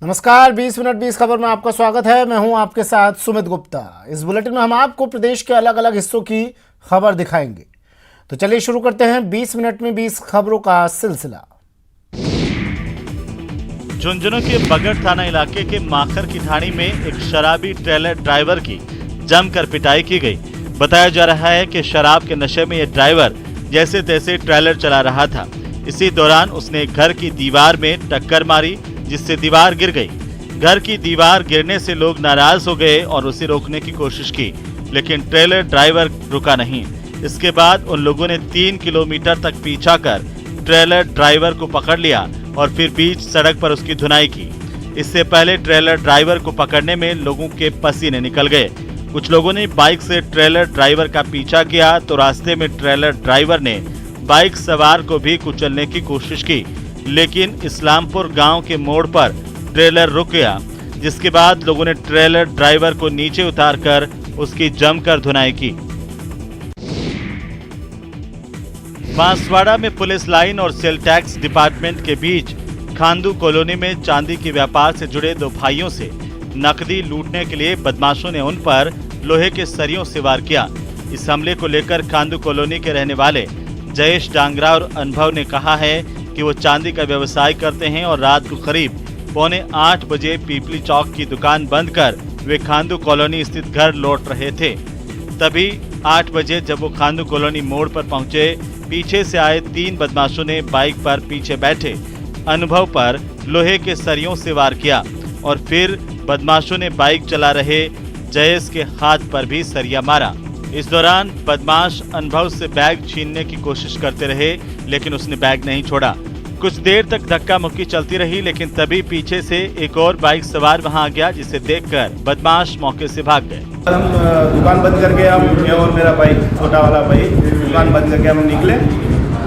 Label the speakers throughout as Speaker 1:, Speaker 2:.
Speaker 1: नमस्कार, 20 मिनट 20 खबर में आपका स्वागत है। मैं हूं आपके साथ सुमित गुप्ता। इस बुलेटिन में हम आपको प्रदेश के अलग अलग हिस्सों की खबर दिखाएंगे। तो चलिए शुरू करते हैं 20 मिनट में 20 खबरों का सिलसिला।
Speaker 2: झुंझुनू के बगड़ थाना इलाके के माखर की ढाणी में एक शराबी ट्रेलर ड्राइवर की जमकर पिटाई की गई। बताया जा रहा है कि शराब के नशे में यह ड्राइवर जैसे तैसे ट्रेलर चला रहा था। इसी दौरान उसने घर की दीवार में टक्कर मारी, जिससे दीवार गिर गई। घर की दीवार गिरने से लोग नाराज हो गए और उसे रोकने की कोशिश की, लेकिन ट्रेलर ड्राइवर रुका नहीं। इसके बाद उन लोगों ने 3 किलोमीटर तक पीछा कर ट्रेलर ड्राइवर को पकड़ लिया और फिर बीच सड़क पर उसकी धुनाई की। इससे पहले ट्रेलर ड्राइवर को पकड़ने में लोगों के पसीने निकल गए। कुछ लोगों ने बाइक से ट्रेलर ड्राइवर का पीछा किया तो रास्ते में ट्रेलर ड्राइवर ने बाइक सवार को भी कुचलने की कोशिश की, लेकिन इस्लामपुर गांव के मोड़ पर ट्रेलर रुक गया, जिसके बाद लोगों ने ट्रेलर ड्राइवर को नीचे उतारकर उसकी जमकर धुनाई की। बांसवाड़ा में पुलिस लाइन और सेल टैक्स डिपार्टमेंट के बीच खांदू कॉलोनी में चांदी के व्यापार से जुड़े 2 भाइयों से नकदी लूटने के लिए बदमाशों ने उन पर लोहे के सरियों से वार किया। इस हमले को लेकर खांदू कॉलोनी के रहने वाले जयेश डांगरा और अनुभव ने कहा है कि वो चांदी का व्यवसाय करते हैं और रात को करीब 7:45 बजे पीपली चौक की दुकान बंद कर वे खांदू कॉलोनी स्थित घर लौट रहे थे। तभी 8 बजे जब वो खांदू कॉलोनी मोड़ पर पहुंचे, पीछे से आए 3 बदमाशों ने बाइक पर पीछे बैठे अनुभव पर लोहे के सरियों से वार किया और फिर बदमाशों ने बाइक चला रहे जयेश के हाथ पर भी सरिया मारा। इस दौरान बदमाश अनुभव से बैग छीनने की कोशिश करते रहे, लेकिन उसने बैग नहीं छोड़ा। कुछ देर तक धक्का मुक्की चलती रही, लेकिन तभी पीछे से एक और बाइक सवार वहां आ गया, जिसे देखकर बदमाश मौके से भाग गए।
Speaker 3: हम दुकान बंद करके मैं और मेरा भाई, छोटा वाला भाई, दुकान बंद करके हम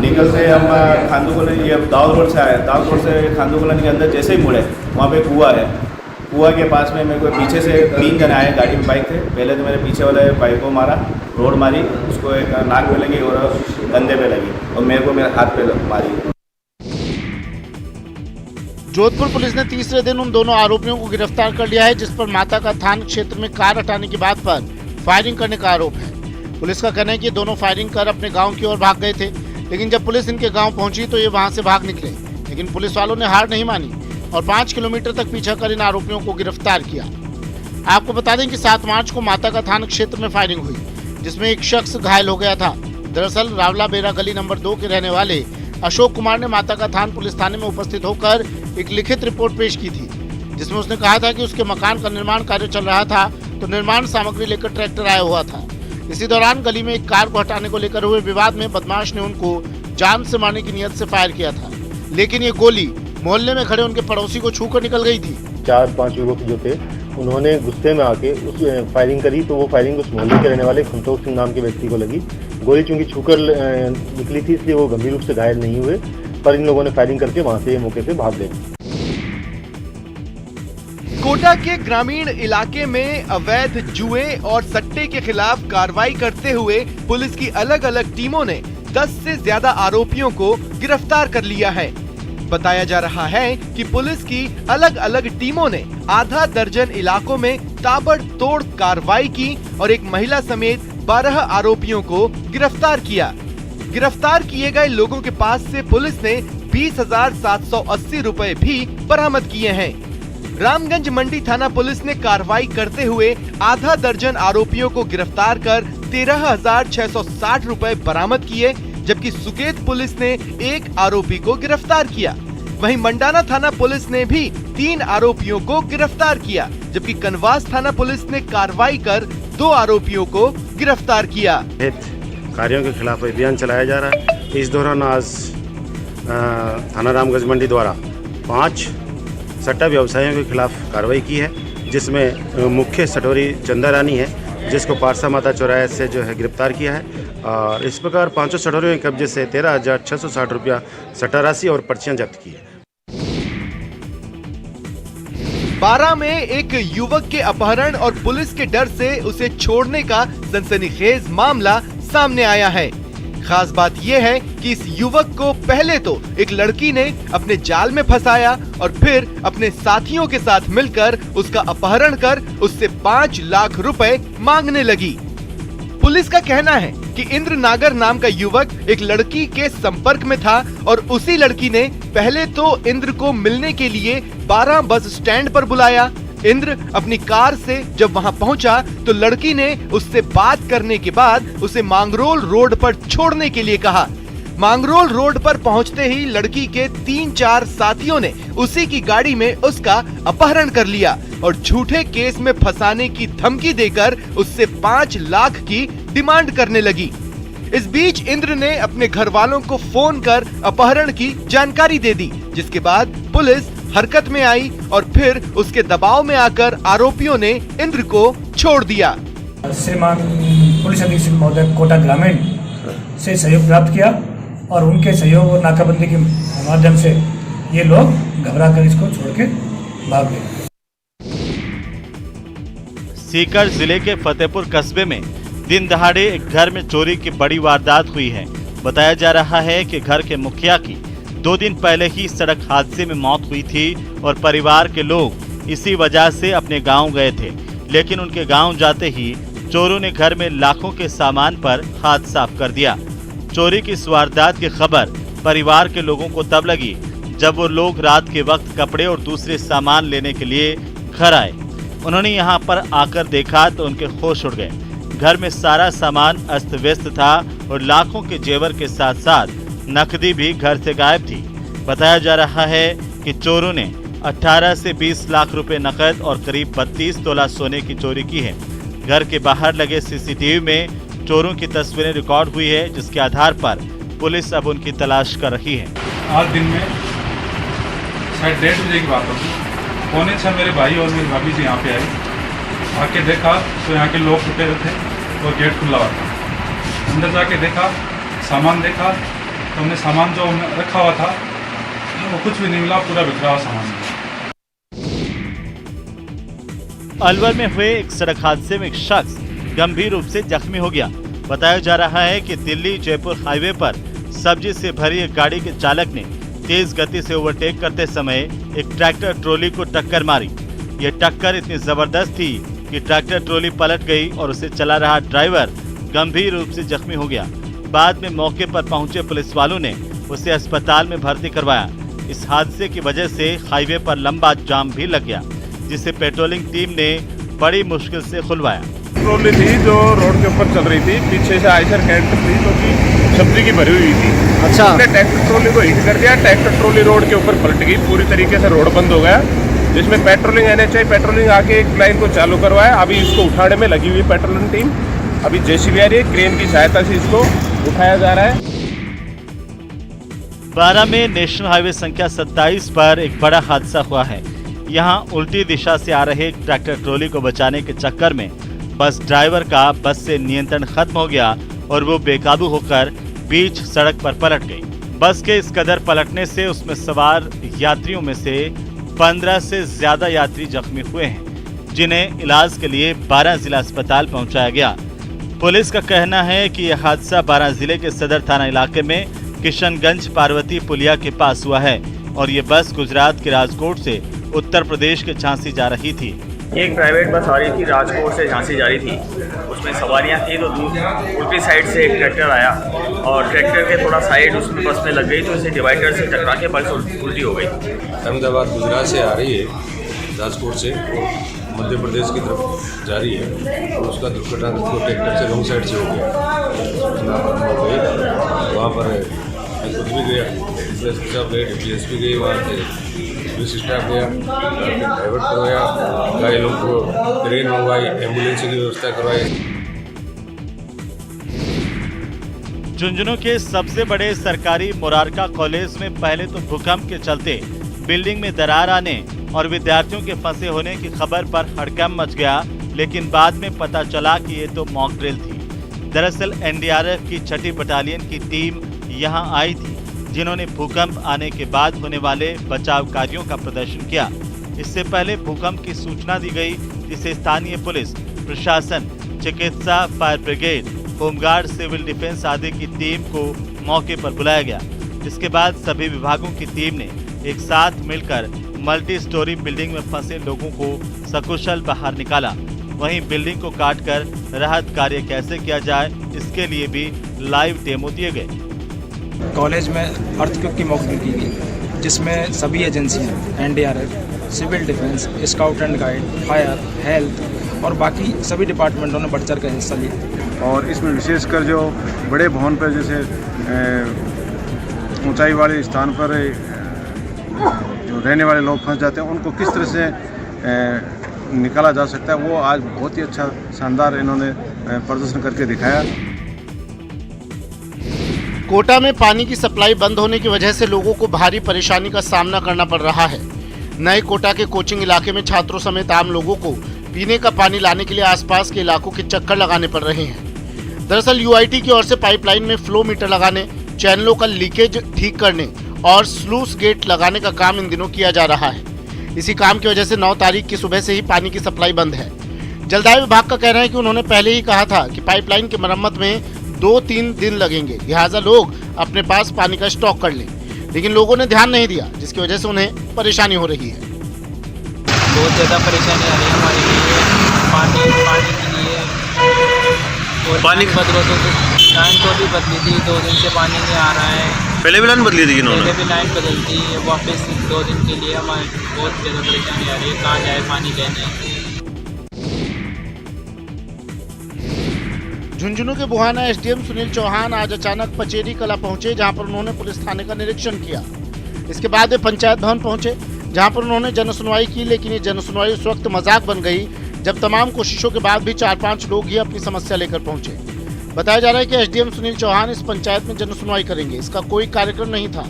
Speaker 3: निकलते हम खांदू कॉलोनी, ये दाऊद रोड से आए। दाऊद रोड से खांदू कॉलोनी के अंदर जैसे ही मुड़े, वहाँ पे कुआं है। कुआं के पास में मेरे को पीछे से 3 जने आए, गाड़ी में बाइक थे। पहले तो मेरे पीछे वाले बाइक को मारा, रोड मारी, उसको एक नाक पे लगी और कंधे पे लगी और मेरे को मेरे हाथ पे मारी।
Speaker 1: जोधपुर पुलिस ने तीसरे दिन उन दोनों आरोपियों को गिरफ्तार कर लिया है, जिस पर माता का थाना क्षेत्र में कार हटाने की बात पर फायरिंग करने का आरोप है। पुलिस का कहना है कि दोनों फायरिंग कर अपने गाँव की ओर भाग गए थे, लेकिन जब पुलिस इनके गाँव पहुंची तो ये वहां से भाग निकले, लेकिन पुलिस वालों ने हार नहीं मानी और 5 किलोमीटर तक पीछा कर इन आरोपियों को गिरफ्तार किया। आपको बता दें कि 7 मार्च को माता का थाना क्षेत्र में फायरिंग हुई, जिसमें एक शख्स घायल हो गया था। दरअसल रावला बेरा गली नंबर 2 के रहने वाले अशोक कुमार ने माता का थाना पुलिस थाने में उपस्थित होकर एक लिखित रिपोर्ट पेश की थी, जिसमें उसने कहा था कि उसके मकान का निर्माण कार्य चल रहा था तो निर्माण सामग्री लेकर ट्रैक्टर आया हुआ था। इसी दौरान गली में एक कार को हटाने को लेकर हुए विवाद में बदमाश ने उनको जान से मारने की नियत से फायर किया था, लेकिन ये गोली मोहल्ले में खड़े उनके पड़ोसी को छूकर निकल गई थी।
Speaker 4: 4-5 युवक जो थे उन्होंने गुस्से में आके उस फायरिंग करी, तो वो फायरिंग उस मोहल्ले के रहने वाले संतोष सिंह नाम के व्यक्ति को लगी। गोली चूंकि छूकर निकली थी, इसलिए वो गंभीर रूप से घायल नहीं हुए, पर इन लोगों ने फायरिंग करके वहां से मौके से भाग गए।
Speaker 5: कोटा के ग्रामीण इलाके में अवैध जुए और सट्टे के खिलाफ कार्रवाई करते हुए पुलिस की अलग अलग टीमों ने 10 से ज्यादा आरोपियों को गिरफ्तार कर लिया है। बताया जा रहा है कि पुलिस की अलग अलग टीमों ने आधा दर्जन इलाकों में ताबड़तोड़ कार्रवाई की और एक महिला समेत 12 आरोपियों को गिरफ्तार किया। गिरफ्तार किए गए लोगों के पास से पुलिस ने 20,780 रुपए भी बरामद किए हैं। रामगंज मंडी थाना पुलिस ने कार्रवाई करते हुए आधा दर्जन आरोपियों को गिरफ्तार कर 13,660 रुपए बरामद किए, जबकि सुकेत पुलिस ने एक आरोपी को गिरफ्तार किया। वहीं मंडाना थाना पुलिस ने भी 3 आरोपियों को गिरफ्तार किया, जबकि कनवास थाना पुलिस ने कार्रवाई कर 2 आरोपियों को गिरफ्तार किया।
Speaker 6: कार्यों के खिलाफ अभियान चलाया जा रहा है। इस दौरान आज थाना रामगंज मंडी द्वारा 5 सट्टा व्यवसायियों के खिलाफ कार्रवाई की है, जिसमें मुख्य सटोरी चंदा रानी है, जिसको पारसा माता चौराहे से जो है गिरफ्तार किया है। और इस प्रकार 500 सटोरियों के कब्जे से 13,660 रुपया सट्टा राशि और पर्चियां जब्त की है।
Speaker 5: 12 में एक युवक के अपहरण और पुलिस के डर से उसे छोड़ने का सनसनीखेज मामला सामने आया है। खास बात यह है कि इस युवक को पहले तो एक लड़की ने अपने जाल में फंसाया और फिर अपने साथियों के साथ मिलकर उसका अपहरण कर उससे 5 लाख रुपए मांगने लगी। पुलिस का कहना है कि इंद्र नागर नाम का युवक एक लड़की के संपर्क में था और उसी लड़की ने पहले तो इंद्र को मिलने के लिए 12 बस स्टैंड पर बुलाया। इंद्र अपनी कार से जब वहां पहुंचा तो लड़की ने उससे बात करने के बाद उसे मांगरोल रोड पर छोड़ने के लिए कहा। मांगरोल रोड पर पहुंचते ही लड़की के 3-4 साथियों ने उसी की गाड़ी में उसका अपहरण कर लिया और झूठे केस में फंसाने की धमकी देकर उससे 5 लाख की डिमांड करने लगी। इस बीच इंद्र ने अपने घर वालों को फोन कर अपहरण की जानकारी दे दी, जिसके बाद पुलिस हरकत में आई और फिर उसके दबाव में आकर आरोपियों ने इंद्र को छोड़ दिया।
Speaker 7: श्रीमान पुलिस अधीक्षक महोदय कोटा ग्रामीण से सहयोग प्राप्त किया और उनके सहयोग और नाकाबंदी के माध्यम से ये लोग घबरा कर इसको छोड़ के भाग गए।
Speaker 2: सीकर जिले के फतेहपुर कस्बे में दिन दहाड़े एक घर में चोरी की बड़ी वारदात हुई है। बताया जा रहा है कि घर के मुखिया की 2 दिन पहले ही सड़क हादसे में मौत हुई थी और परिवार के लोग इसी वजह से अपने गांव गए थे, लेकिन उनके गांव जाते ही चोरों ने घर में लाखों के सामान पर हाथ साफ कर दिया। चोरी की इस वारदात की खबर परिवार के लोगों को तब लगी जब वो लोग रात के वक्त कपड़े और दूसरे सामान लेने के लिए घर आए। उन्होंने यहाँ पर आकर देखा तो उनके होश उड़ गए। घर में सारा सामान अस्त व्यस्त था और लाखों के जेवर के साथ साथ नकदी भी घर से गायब थी। बताया जा रहा है कि चोरों ने 18 से 20 लाख रुपए नकद और करीब 32 तोला सोने की चोरी की है। घर के बाहर लगे सीसीटीवी में चोरों की तस्वीरें रिकॉर्ड हुई है, जिसके आधार पर पुलिस अब उनकी तलाश कर रही है।
Speaker 8: आज दिन में शायद 1:30 बजे की बात होगी, 5:45 मेरे भाई और मेरी भाभी जी यहाँ पे आई। आके देखा तो यहाँ के लोग टूटे थे और गेट खुला हुआ था। अंदर जाके देखा, सामान देखा तो हमने सामान जो रखा हुआ था वो कुछ भी नहीं मिला, पूरा बिखरा हुआ सामान मिला।
Speaker 2: अलवर में हुए एक सड़क हादसे में एक शख्स गंभीर रूप से जख्मी हो गया। बताया जा रहा है कि दिल्ली जयपुर हाईवे पर सब्जी से भरी एक गाड़ी के चालक ने तेज गति से ओवरटेक करते समय एक ट्रैक्टर ट्रॉली को टक्कर मारी। ये टक्कर इतनी जबरदस्त थी कि ट्रैक्टर ट्रॉली पलट गई और उसे चला रहा ड्राइवर गंभीर रूप से जख्मी हो गया। बाद में मौके पर पहुंचे पुलिस वालों ने उसे अस्पताल में भर्ती करवाया। इस हादसे की वजह से हाईवे पर लंबा जाम भी लग गया, जिसे पेट्रोलिंग टीम ने बड़ी मुश्किल से खुलवाया।
Speaker 3: ट्रॉली थी जो रोड के ऊपर चल रही थी, पीछे से आयशर कैंट थी जो कि सब्जी की भरी हुई थी। अच्छा, हमने ट्रैक्टर ट्रॉली को हिट कर दिया। ट्रैक्टर ट्रॉली रोड के ऊपर पलट गई, पूरी तरीके से रोड बंद हो गया, जिसमें पेट्रोलिंग NHI पेट्रोलिंग आके एक लाइन को चालू करवाया। अभी इसको उठाने में लगी हुई पेट्रोलिंग टीम। अभी JCB आ रही है, क्रेन की सहायता से इसको उठाया जा रहा है।
Speaker 2: 12 में नेशनल हाईवे संख्या 27 पर एक बड़ा हादसा हुआ है। यहाँ उल्टी दिशा से आ रहे ट्रैक्टर ट्रॉली को बचाने के चक्कर में बस ड्राइवर का बस से नियंत्रण खत्म हो गया और वो बेकाबू होकर बीच सड़क पर पलट गई। बस के इस कदर पलटने से उसमें सवार यात्रियों में से 15 से ज्यादा यात्री जख्मी हुए हैं, जिन्हें इलाज के लिए 12 जिला अस्पताल पहुंचाया गया। पुलिस का कहना है कि यह हादसा 12 जिले के सदर थाना इलाके में किशनगंज पार्वती पुलिया के पास हुआ है और ये बस गुजरात के राजकोट से उत्तर प्रदेश के झांसी जा रही थी।
Speaker 9: एक प्राइवेट बस आ रही थी, राजकोट से झांसी जा रही थी। उसमें सवारियां थी तो उल्टी साइड से एक ट्रैक्टर आया और ट्रैक्टर के थोड़ा साइड उसमें बस में लग गई तो इसे डिवाइडर से टकरा के बस उल्टी हो गई।
Speaker 10: अहमदाबाद गुजरात से आ रही है, राजकोट से मध्य प्रदेश की तरफ जा रही है और उसका दुर्घटना ट्रैक्टर से रॉन्ग साइड से हो गया। वहाँ पर कुछ भी गया, DSP गई, वहाँ से पुलिस स्टाफ गया, डाइवर्ट करवाया, गाड़ी लोग को ट्रेन मंगवाई, एम्बुलेंस की व्यवस्था करवाई।
Speaker 2: झुंझुनू के सबसे बड़े सरकारी मोरारका कॉलेज में पहले तो भूकंप के चलते बिल्डिंग में दरार आने और विद्यार्थियों के फंसे होने की खबर पर हड़कंप मच गया, लेकिन बाद में पता चला कि ये तो मॉक ड्रिल थी। दरअसल NDRF की 6ठी बटालियन की टीम यहाँ आई थी, जिन्होंने भूकंप आने के बाद होने वाले बचाव कार्यों का प्रदर्शन किया। इससे पहले भूकंप की सूचना दी गई, जिसे स्थानीय पुलिस प्रशासन, चिकित्सा, fire brigade home guard, civil defence आदि की टीम को मौके पर बुलाया गया। इसके बाद सभी विभागों की टीम ने एक साथ मिलकर मल्टी स्टोरी बिल्डिंग में फंसे लोगों को सकुशल बाहर निकाला। वहीं बिल्डिंग को काटकर राहत कार्य कैसे किया जाए, इसके लिए भी लाइव डेमो दिए गए।
Speaker 11: कॉलेज में अर्थक्वेक की मॉकड्रिल की गई, जिसमें सभी एजेंसियां, NDRF, civil defence, scout and guide, fire, health और बाकी सभी डिपार्टमेंटों ने बढ़ चढ़ कर हिस्सा लिया।
Speaker 6: और इसमें विशेषकर जो बड़े भवन पर जैसे ऊंचाई वाले स्थान पर जो रहने वाले लोग फंस जाते हैं, उनको किस तरह से निकाला जा सकता है, वो आज बहुत ही अच्छा शानदार इन्होंने प्रदर्शन करके दिखाया।
Speaker 1: कोटा में पानी की सप्लाई बंद होने की वजह से लोगों को भारी परेशानी का सामना करना पड़ रहा है। नए कोटा के कोचिंग इलाके में छात्रों समेत आम लोगों को पीने का पानी लाने के लिए आसपास के इलाकों के चक्कर लगाने पड़ रहे हैं। दरअसल UIT की ओर से पाइपलाइन में फ्लो मीटर लगाने, चैनलों का लीकेज ठीक करने और स्लूस गेट लगाने का काम इन दिनों किया जा रहा है। इसी काम की वजह से 9 तारीख की सुबह से ही पानी की सप्लाई बंद है। जलदाय विभाग का कहना है कि उन्होंने पहले ही कहा था कि पाइपलाइन की मरम्मत में 2-3 दिन लगेंगे, लिहाजा लोग अपने पास पानी का स्टॉक कर लें, लेकिन लोगों ने ध्यान नहीं दिया, जिसकी वजह से उन्हें परेशानी हो रही है।
Speaker 11: बहुत ज़्यादा परेशानी आ रही है हमारे लिए पानी के लिए। और पानी बदलो तो लाइन तो भी बदली थी, 2 दिन से पानी नहीं आ रहा है।
Speaker 12: पहले भी लाइन बदली थी इन्होंने?
Speaker 11: पहले भी लाइन बदलती है, वापस 2 दिन के लिए हमारे बहुत ज़्यादा परेशानी आ रही है। कहाँ जाए पानी लेने?
Speaker 1: झुंझुनू के बुहाना SDM सुनील चौहान आज अचानक पचेरी कला पहुंचे, जहां पर उन्होंने पुलिस थाने का निरीक्षण किया। इसके बाद वे पंचायत भवन पहुंचे, जहां पर उन्होंने जनसुनवाई की, लेकिन ये जनसुनवाई उस वक्त मजाक बन गई जब तमाम कोशिशों के बाद भी 4-5 लोग ही अपनी समस्या लेकर पहुंचे। बताया जा रहा है कि SDM सुनील चौहान इस पंचायत में जनसुनवाई करेंगे। इसका कोई कार्यक्रम नहीं था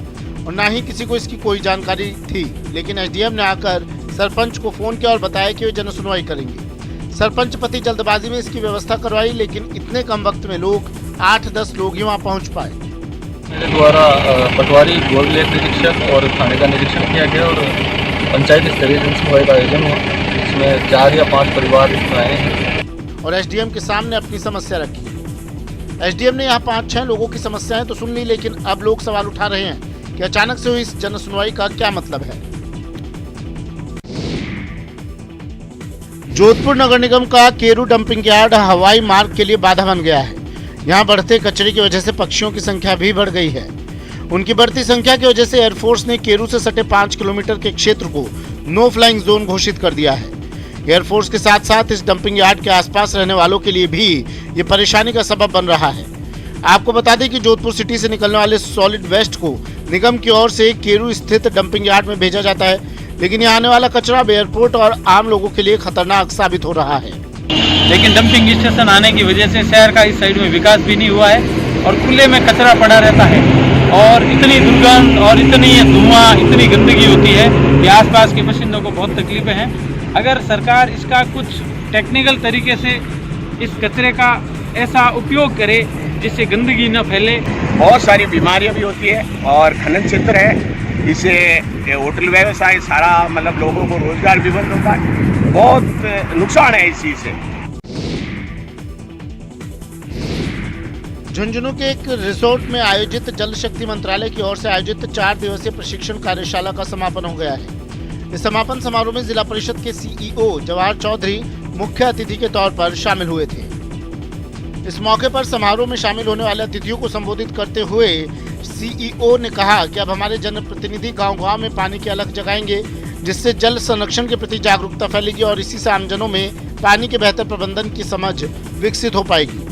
Speaker 1: और न ही किसी को इसकी कोई जानकारी थी, लेकिन SDM ने आकर सरपंच को फोन किया और बताया कि वे जनसुनवाई करेंगे। सरपंच पति जल्दबाजी में इसकी व्यवस्था करवाई, लेकिन इतने कम वक्त में लोग 8-10 लोग ही वहाँ पहुँच पाए।
Speaker 13: मेरे द्वारा पटवारी, गोल्ड लेक निरीक्षक और थाने का निरीक्षण किया गया और पंचायत स्तरीय जनसुनवाई का आयोजन हुआ, इसमें 4 या 5 परिवार आए हैं
Speaker 1: और SDM के सामने अपनी समस्या रखी। SDM ने यहाँ 5-6 लोगों की समस्याएं तो सुन ली, लेकिन अब लोग सवाल उठा रहे हैं कि अचानक से हुई इस जनसुनवाई का क्या मतलब है। जोधपुर नगर निगम का केरू डंपिंग यार्ड हवाई मार्ग के लिए बाधा बन गया है। यहाँ बढ़ते कचरे की वजह से पक्षियों की संख्या भी बढ़ गई है। उनकी बढ़ती संख्या की वजह से एयरफोर्स ने केरू से सटे 5 किलोमीटर के क्षेत्र को नो फ्लाइंग जोन घोषित कर दिया है। एयरफोर्स के साथ साथ इस डंपिंग यार्ड के आसपास रहने वालों के लिए भी ये परेशानी का सबब बन रहा है। आपको बता दें कि जोधपुर सिटी से निकलने वाले सॉलिड वेस्ट को निगम की ओर से केरू स्थित डंपिंग यार्ड में भेजा जाता है, लेकिन यहाँ आने वाला कचरा एयरपोर्ट और आम लोगों के लिए खतरनाक साबित हो रहा है।
Speaker 13: लेकिन डंपिंग स्टेशन आने की वजह से शहर का इस साइड में विकास भी नहीं हुआ है और खुले में कचरा पड़ा रहता है और इतनी दुर्गंध और इतनी धुआं, इतनी गंदगी होती है कि आसपास के बाशिंदों को बहुत तकलीफें हैं। अगर सरकार इसका कुछ टेक्निकल तरीके से इस कचरे का ऐसा उपयोग करे जिससे गंदगी न फैले।
Speaker 14: बहुत सारी बीमारियां भी होती है और खनन क्षेत्र है, इससे होटल व्यवसाय सारा मतलब लोगों को रोजगार भी बंद होता है, बहुत नुकसान है इस चीज से।
Speaker 1: झुंझुनू के एक रिसोर्ट में आयोजित जल शक्ति मंत्रालय की ओर से आयोजित 4 दिवसीय प्रशिक्षण कार्यशाला का समापन हो गया है। इस समापन समारोह में जिला परिषद के CEO जवाहर चौधरी मुख्य अतिथि के तौर पर शामिल हुए थे। इस मौके पर समारोह में शामिल होने वाले अतिथियों को संबोधित करते हुए CEO ने कहा कि अब हमारे जनप्रतिनिधि गांव-गांव में पानी की अलख जगाएंगे, जिससे जल संरक्षण के प्रति जागरूकता फैलेगी और इसी से आमजनों में पानी के बेहतर प्रबंधन की समझ विकसित हो पाएगी।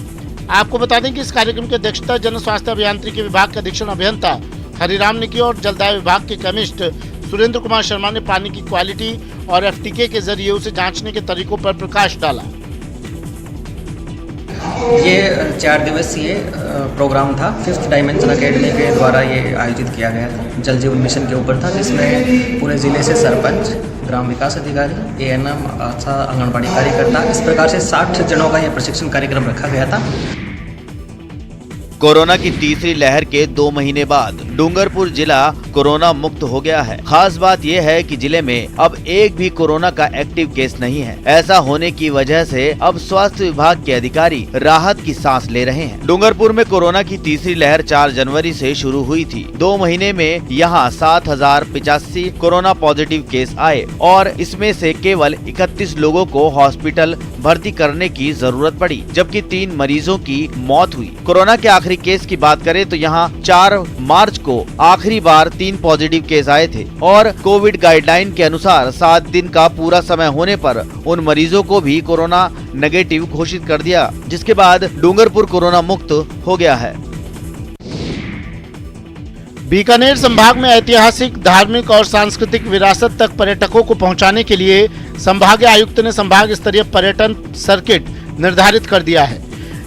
Speaker 1: आपको बता दें कि इस कार्यक्रम की अध्यक्षता जन स्वास्थ्य अभियांत्रिकी विभाग के अधीक्षण अभियंता हरिराम ने की और जलदाय विभाग के केमिस्ट सुरेंद्र कुमार शर्मा ने पानी की क्वालिटी और FTK के जरिए उसे जांचने के तरीकों पर प्रकाश डाला।
Speaker 15: ये 4 दिवसीय प्रोग्राम था, 5th डायमेंशन अकेडमी के द्वारा ये आयोजित किया गया था। जल जीवन मिशन के ऊपर था, जिसमें पूरे जिले से सरपंच, ग्राम विकास अधिकारी, ANM, आशा, आंगनबाड़ी कार्यकर्ता, इस प्रकार से 60 जनों का यह प्रशिक्षण कार्यक्रम रखा गया था।
Speaker 12: कोरोना की तीसरी लहर के 2 महीने बाद डूंगरपुर जिला कोरोना मुक्त हो गया है। खास बात यह है कि जिले में अब एक भी कोरोना का एक्टिव केस नहीं है। ऐसा होने की वजह से अब स्वास्थ्य विभाग के अधिकारी राहत की सांस ले रहे हैं। डूंगरपुर में कोरोना की तीसरी लहर 4 जनवरी से शुरू हुई थी। 2 महीने में यहाँ 7,085 कोरोना पॉजिटिव केस आए और इसमें से केवल 31 लोगों को हॉस्पिटल भर्ती करने की जरूरत पड़ी, जबकि 3 मरीजों की मौत हुई। कोरोना के आखिरी केस की बात करें तो यहाँ 4 मार्च को आखिरी बार 3 पॉजिटिव केस आए थे और कोविड गाइडलाइन के अनुसार 7 दिन का पूरा समय होने पर उन मरीजों को भी कोरोना नेगेटिव घोषित कर दिया, जिसके बाद डूंगरपुर कोरोना मुक्त हो गया है।
Speaker 1: बीकानेर संभाग में ऐतिहासिक, धार्मिक और सांस्कृतिक विरासत तक पर्यटकों को पहुंचाने के लिए संभागीय आयुक्त ने संभाग स्तरीय पर्यटन सर्किट निर्धारित कर दिया है।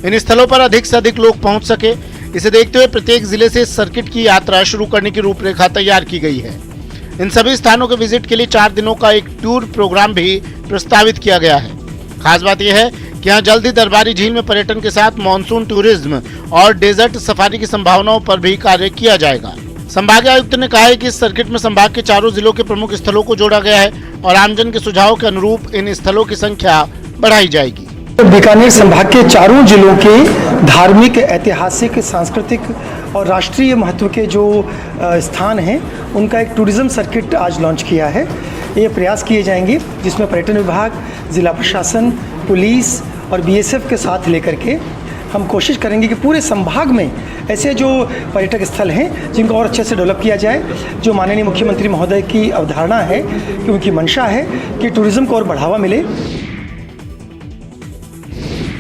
Speaker 1: इन स्थलों पर अधिक से अधिक लोग पहुंच सके, इसे देखते हुए प्रत्येक जिले से सर्किट की यात्रा शुरू करने की रूपरेखा तैयार की गई है। इन सभी स्थानों के विजिट के लिए 4 दिनों का एक टूर प्रोग्राम भी प्रस्तावित किया गया है। खास बात यह है कि यहाँ जल्द ही दरबारी झील में पर्यटन के साथ मानसून टूरिज्म और डेजर्ट सफारी की संभावनाओं पर भी कार्य किया जाएगा। संभागीय आयुक्त ने कहा है कि इस सर्किट में संभाग के 4 जिलों के प्रमुख स्थलों को जोड़ा गया है और आमजन के सुझाव के अनुरूप इन स्थलों की संख्या बढ़ाई जाएगी।
Speaker 16: बीकानेर संभाग के 4 जिलों के धार्मिक, ऐतिहासिक, सांस्कृतिक और राष्ट्रीय महत्व के जो स्थान हैं उनका एक टूरिज्म सर्किट आज लॉन्च किया है। ये प्रयास किए जाएंगे जिसमें पर्यटन विभाग, जिला प्रशासन, पुलिस और बीएसएफ के साथ लेकर के हम कोशिश करेंगे कि पूरे संभाग में ऐसे जो पर्यटक स्थल हैं जिनको और अच्छे से डेवलप किया जाए। जो माननीय मुख्यमंत्री महोदय की अवधारणा है कि उनकी मंशा है कि टूरिज्म को और बढ़ावा मिले।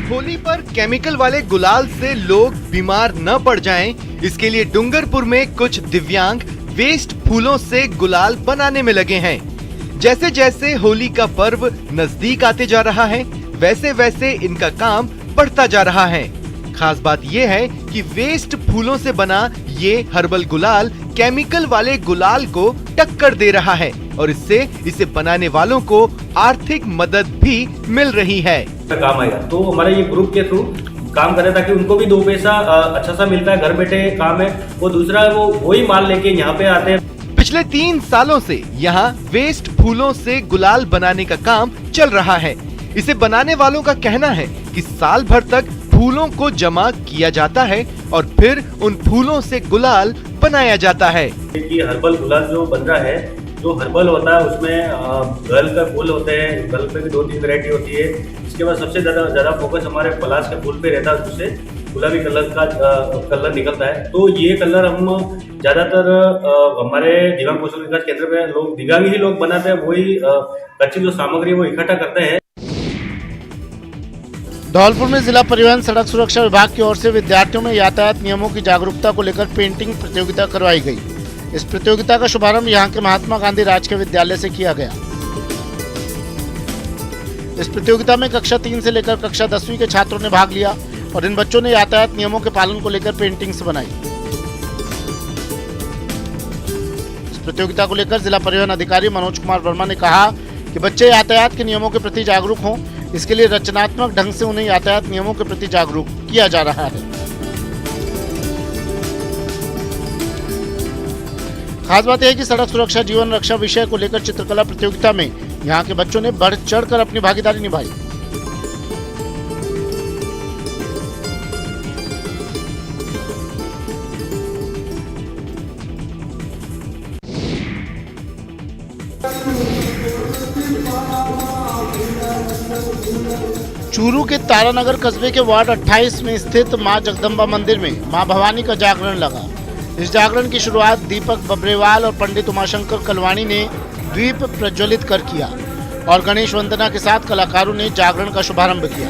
Speaker 5: होली पर केमिकल वाले गुलाल से लोग बीमार न पड़ जाएं, इसके लिए डूंगरपुर में कुछ दिव्यांग वेस्ट फूलों से गुलाल बनाने में लगे हैं। जैसे जैसे होली का पर्व नजदीक आते जा रहा है, वैसे वैसे इनका काम बढ़ता जा रहा है। खास बात यह है कि वेस्ट फूलों से बना ये हर्बल गुलाल केमिकल वाले गुलाल को टक्कर दे रहा है और इससे इसे बनाने वालों को आर्थिक मदद भी मिल रही है।
Speaker 17: काम आएगा तो हमारे ये ग्रुप के थ्रू काम करे ताकि उनको भी 2 पैसा अच्छा सा मिलता है, घर बैठे काम है। वो दूसरा वो वही माल लेके यहाँ पे आते हैं।
Speaker 5: पिछले 3 सालों से यहाँ वेस्ट फूलों से गुलाल बनाने का काम चल रहा है। इसे बनाने वालों का कहना है कि साल भर तक फूलों को जमा किया जाता है और फिर उन फूलों से गुलाल बनाया जाता है।
Speaker 17: ये हर्बल गुलाल जो बन रहा है, जो हर्बल होता है उसमें गल का फूल होते हैं, गल पे भी 2-3 वैरायटी होती है। इसके बाद सबसे ज्यादा फोकस हमारे पलाश के फूल पे रहता है, उससे गुलाबी कलर का कलर निकलता है। तो ये कलर हम ज्यादातर हमारे दिव्यांग कौशल विकास केंद्र में लोग दिव्यांग ही लोग बनाते हैं, वही कच्ची जो सामग्री वो इकट्ठा करते हैं।
Speaker 1: धौलपुर में जिला परिवहन सड़क सुरक्षा विभाग की ओर से विद्यार्थियों में यातायात नियमों की जागरूकता को लेकर पेंटिंग प्रतियोगिता करवाई गई। इस प्रतियोगिता का शुभारंभ यहां के महात्मा गांधी राजकीय विद्यालय से किया गया। इस प्रतियोगिता में कक्षा 3 से लेकर कक्षा 10वीं के छात्रों ने भाग लिया और इन बच्चों ने यातायात नियमों के पालन को लेकर पेंटिंग्स बनाई। इस प्रतियोगिता को लेकर जिला परिवहन अधिकारी मनोज कुमार वर्मा ने कहा कि बच्चे यातायात के नियमों के प्रति जागरूक हों, इसके लिए रचनात्मक ढंग से उन्हें यातायात नियमों के प्रति जागरूक किया जा रहा है। खास बात यह है कि सड़क सुरक्षा जीवन रक्षा विषय को लेकर चित्रकला प्रतियोगिता में यहाँ के बच्चों ने बढ़ चढ़कर अपनी भागीदारी निभाई। चूरू के तारानगर कस्बे के वार्ड 28 में स्थित मां जगदम्बा मंदिर में मां भवानी का जागरण लगा। इस जागरण की शुरुआत दीपक बब्रेवाल और पंडित उमाशंकर कलवाणी ने दीप प्रज्वलित कर किया और गणेश वंदना के साथ कलाकारों ने जागरण का शुभारंभ किया।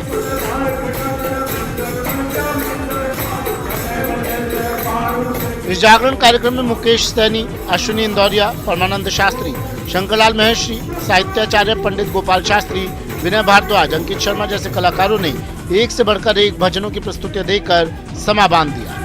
Speaker 1: इस जागरण कार्यक्रम में मुकेश सैनी, अश्विनी इंदौरिया, परमानंद शास्त्री, शंकरलाल महेश्वरी, साहित्याचार्य पंडित गोपाल शास्त्री, विनय भारद्वाज, अंकित शर्मा जैसे कलाकारों ने एक से बढ़कर एक भजनों की प्रस्तुतियां देकर समा बांध दिया।